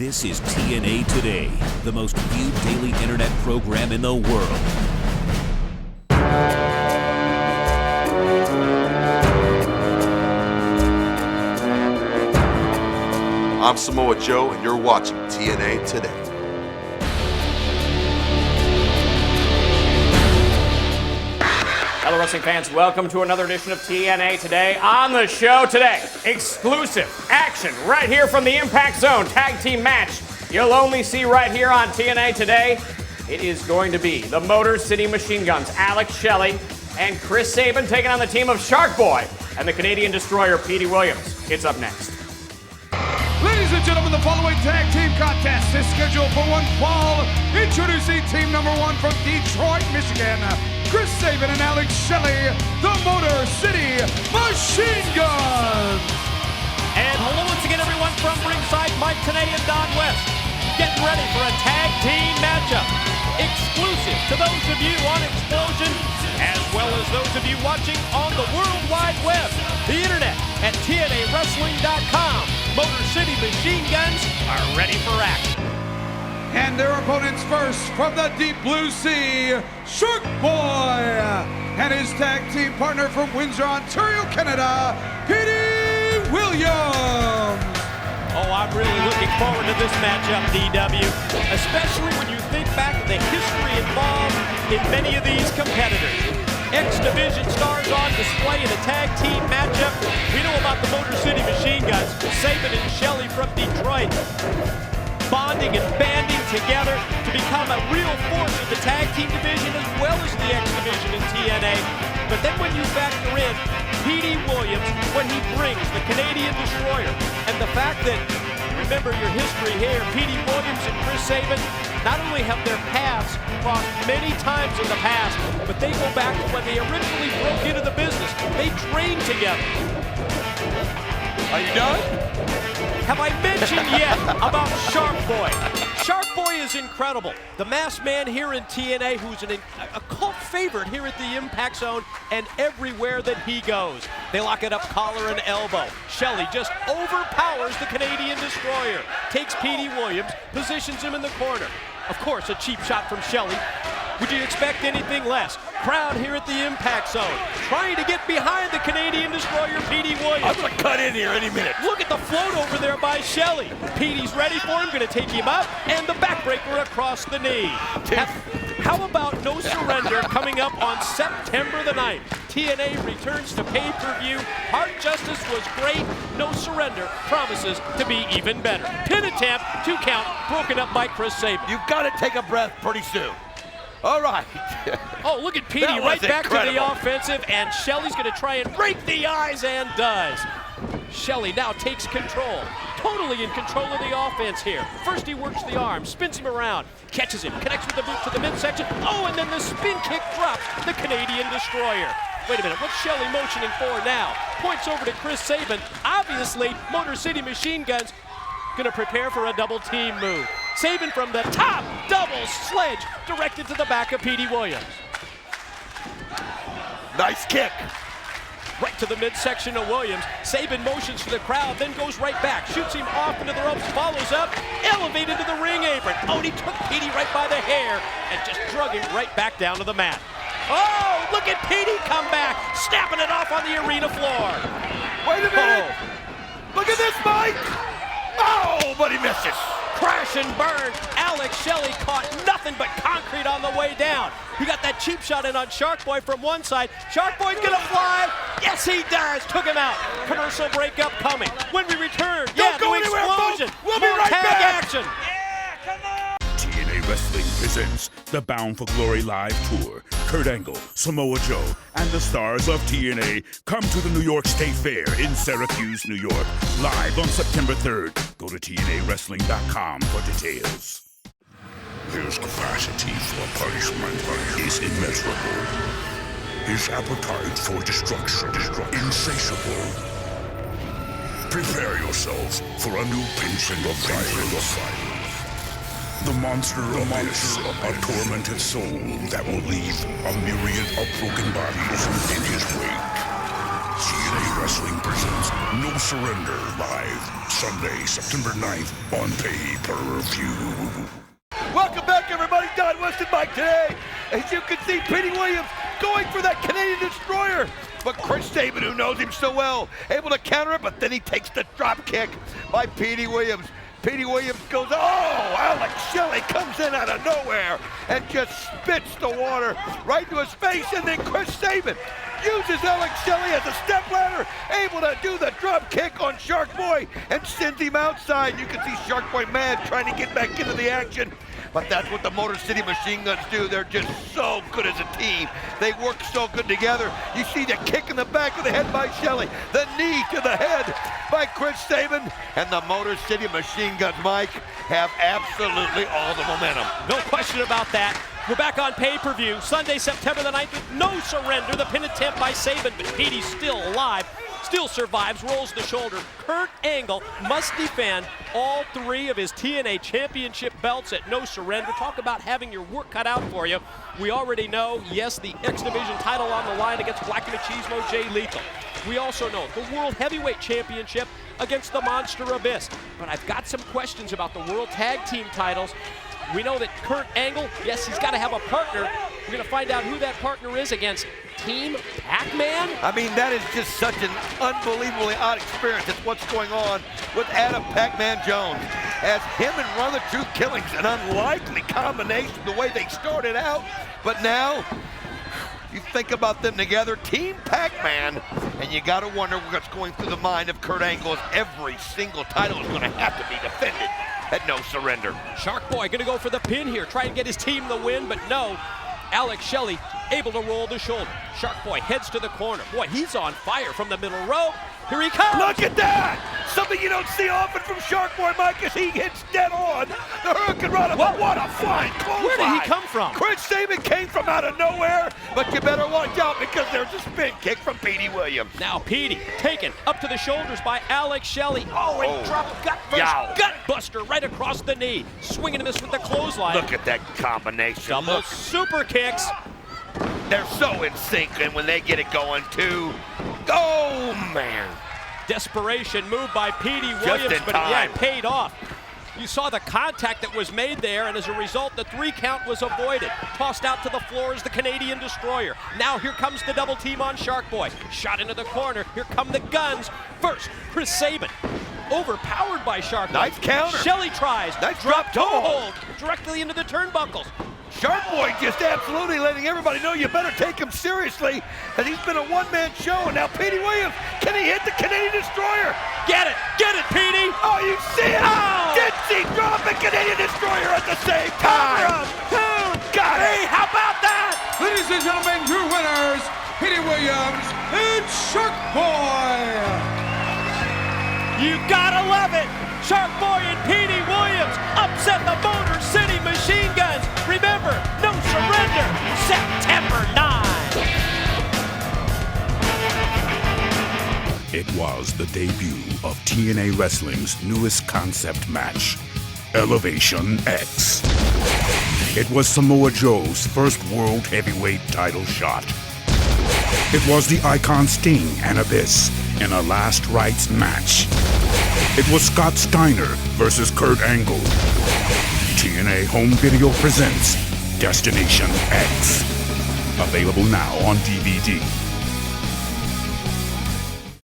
This is TNA Today, the most viewed daily internet program in the world. I'm Samoa Joe, and you're watching TNA Today. Hello, wrestling fans. Welcome to another edition of TNA Today. On the show today, exclusive action right here from the Impact Zone tag team match you'll only see right here on TNA Today. It is going to be the Motor City Machine Guns, Alex Shelley and Chris Sabin taking on the team of Shark Boy and the Canadian Destroyer, Petey Williams. It's up next. Ladies and gentlemen, the following tag team contest is scheduled for one fall. Introducing team number one from Detroit, Michigan, Chris Sabin and Alex Shelley, the Motor City Machine Guns. And hello once again, everyone, from ringside, Mike Tenay and Don West. Getting ready for a tag team matchup. Exclusive to those of you on Explosion, as well as those of you watching on the World Wide Web, the internet at TNAWrestling.com. Motor City Machine Guns are ready for action. And their opponents first, from the Deep Blue Sea, Shark Boy, and his tag team partner from Windsor, Ontario, Canada, Petey Williams. Oh, I'm really looking forward to this matchup, DW, especially when you think back to the history involved in many of these competitors. X-Division stars on display in a tag team matchup. We know about the Motor City Machine Guns, Sabin and Shelley from Detroit, bonding and banding together to become a real force in the tag team division as well as the X-Division in TNA. But then when you factor in Petey Williams, when he brings the Canadian Destroyer, and the fact that, remember your history here, Petey Williams and Chris Sabin not only have their paths crossed many times in the past, but they go back to when they originally broke into the business. They trained together. Are you done? Have I mentioned yet about Shark Boy? Shark Boy is incredible. The masked man here in TNA, who's a cult favorite here at the Impact Zone and everywhere that he goes. They lock it up collar and elbow. Shelley just overpowers the Canadian Destroyer. Takes Petey Williams, positions him in the corner. Of course, a cheap shot from Shelley. Would you expect anything less? Crowd here at the Impact Zone, trying to get behind the Canadian Destroyer, Petey Williams. I'm gonna cut in here any minute. Look at the float over there by Shelley. Petey's ready for him, gonna take him up, and the backbreaker across the knee. How about No Surrender coming up on September the 9th? TNA returns to pay-per-view. Hard Justice was great. No Surrender promises to be even better. Pin attempt, 2 count, broken up by Chris Sabin. You've got to take a breath pretty soon. All right. Oh, look at Petey right back to the offensive, and Shelley's going to try and break the eyes, and does. Shelley now takes control. Totally in control of the offense here. First he works the arm, spins him around, catches him, connects with the boot to the midsection. Oh, and then the spin kick drops the Canadian Destroyer. Wait a minute, what's Shelley motioning for now? Points over to Chris Sabin. Obviously, Motor City Machine Guns going to prepare for a double team move. Sabin from the top, double sledge, directed to the back of Petey Williams. Nice kick. Right to the midsection of Williams. Sabin motions to the crowd, then goes right back, shoots him off into the ropes, follows up, elevated to the ring apron. Oh, and he took Petey right by the hair and just drug him right back down to the mat. Oh, look at Petey come back, snapping it off on the arena floor. Wait a minute. Look at this, Mike. Oh, but he misses. Crash and burn. Alex Shelley caught nothing but concrete on the way down. He got that cheap shot in on Shark Boy from one side. Shark Boy's gonna fly. Yes, he does. Took him out. Commercial break upcoming. When we return, Don't go anywhere, Explosion. folks. We'll be right tag back. action. TNA Wrestling presents the Bound for Glory Live Tour. Kurt Angle, Samoa Joe, and the stars of TNA come to the New York State Fair in Syracuse, New York. Live on September 3rd. Go to TNAWrestling.com for details. His capacity for punishment is immeasurable. His appetite for destruction insatiable. Prepare yourself for a new painting of violence. The monster abyss, a tormented soul that will leave a myriad of broken bodies in his wake. TNA Wrestling presents No Surrender live Sunday, September 9th on pay-per-view. Welcome back, everybody. Don West and Mike today. As you can see, Petey Williams going for that Canadian Destroyer. But Chris Sabin, who knows him so well, able to counter it, but then he takes the drop kick by Petey Williams. Petey Williams goes, oh, Alex Shelley comes in out of nowhere and just spits the water right into his face, and then Chris Sabin uses Alex Shelley as a stepladder, able to do the drop kick on Shark Boy and sends him outside. You can see Shark Boy mad trying to get back into the action. But that's what the Motor City Machine Guns do. They're just so good as a team. They work so good together. You see the kick in the back of the head by Shelley, the knee to the head by Chris Sabin, and the Motor City Machine Guns, Mike, have absolutely all the momentum. No question about that. We're back on pay-per-view, Sunday, September the 9th, with No Surrender, the pin attempt by Sabin, but Petey's still alive, still survives, rolls the shoulder. Kurt Angle must defend all three of his TNA championship belts at No Surrender. Talk about having your work cut out for you. We already know, yes, the X Division title on the line against Black Machismo Jay Lethal. We also know the World Heavyweight Championship against the Monster Abyss. But I've got some questions about the World Tag Team titles. We know that Kurt Angle, yes, he's got to have a partner. We're going to find out who that partner is against Team Pac-Man. I mean, that is just such an unbelievably odd experience. It's what's going on with Adam Pac-Man Jones. As him and Run the Truth Killing's an unlikely combination the way they started out. But now, you think about them together, Team Pac-Man, and you got to wonder what's going through the mind of Kurt Angle as every single title is going to have to be defended at No Surrender. Shark Boy gonna go for the pin here, try and get his team the win, but no. Alex Shelley able to roll the shoulder. Shark Boy heads to the corner. Boy, he's on fire from the middle row. Here he comes. Look at that! Something you don't see often from Shark Boy, Mike, as he hits dead on the Hurricane Rana. But what a flying clothesline! Where did he come from? Chris Sabin came from out of nowhere, but you better watch out because there's a spin kick from Petey Williams. Now Petey taken up to the shoulders by Alex Shelley. Oh, and dropped gut first, Yow. gut buster right across the knee. Swinging and miss with the clothesline. Look at that combination. Double Look. super kicks. They're so in sync, and when they get it going too, oh man. Desperation move by Petey Just Williams, in but yeah, time. it paid off. You saw the contact that was made there, and as a result, the 3 count was avoided. Tossed out to the floor is the Canadian Destroyer. Now here comes the double team on Shark Boy. Shot into the corner. Here come the guns. First, Chris Sabin. Overpowered by Shark Boy. Nice counter. Shelley tries. Nice drop toe hold directly into the turnbuckles. Shark Boy just absolutely letting everybody know you better take him seriously, as he's been a one-man show. And now Petey Williams, can he hit the Canadian Destroyer? Get it, Petey. Oh, you see it? Oh! Did she drop a Canadian Destroyer at the same time? 1, 2, Got it. 3. How about that? Ladies and gentlemen, your winners, Petey Williams and Shark Boy. You gotta love it! Shark Boy and Petey Williams upset the Motor City Machine Guns. Remember, No Surrender, September 9. It was the debut of TNA Wrestling's newest concept match, Elevation X. It was Samoa Joe's first World Heavyweight title shot. It was the Icon Sting and Abyss in a last rites match. It was Scott Steiner versus Kurt Angle. TNA Home Video presents Destination X. Available now on DVD.